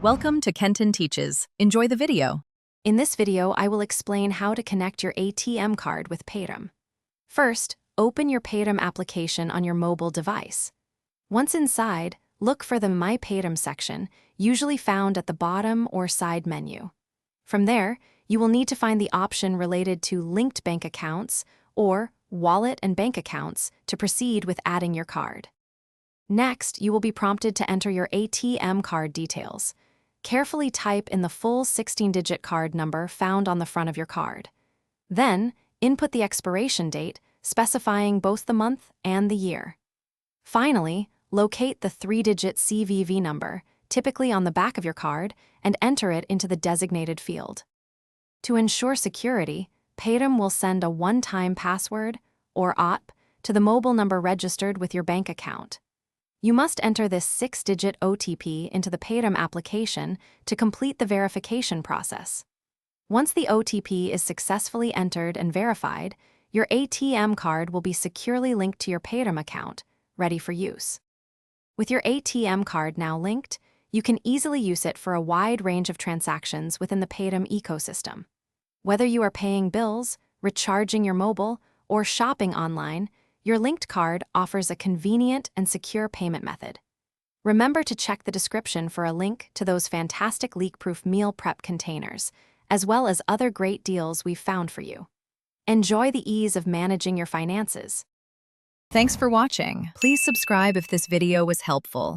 Welcome to Kenton Teaches. Enjoy the video. In this video, I will explain how to connect your ATM card with Paytm. First, open your Paytm application on your mobile device. Once inside, look for the My Paytm section, usually found at the bottom or side menu. From there, you will need to find the option related to linked bank accounts or wallet and bank accounts to proceed with adding your card. Next, you will be prompted to enter your ATM card details. Carefully type in the full 16-digit card number found on the front of your card. Then, input the expiration date, specifying both the month and the year. Finally, locate the 3-digit CVV number, typically on the back of your card, and enter it into the designated field. To ensure security, Paytm will send a one-time password, or OTP, to the mobile number registered with your bank account. You must enter this 6-digit OTP into the Paytm application to complete the verification process. Once the OTP is successfully entered and verified, your ATM card will be securely linked to your Paytm account, ready for use. With your ATM card now linked, you can easily use it for a wide range of transactions within the Paytm ecosystem. Whether you are paying bills, recharging your mobile, or shopping online, your linked card offers a convenient and secure payment method. Remember to check the description for a link to those fantastic leak-proof meal prep containers, as well as other great deals we've found for you. Enjoy the ease of managing your finances. Thanks for watching. Please subscribe if this video was helpful.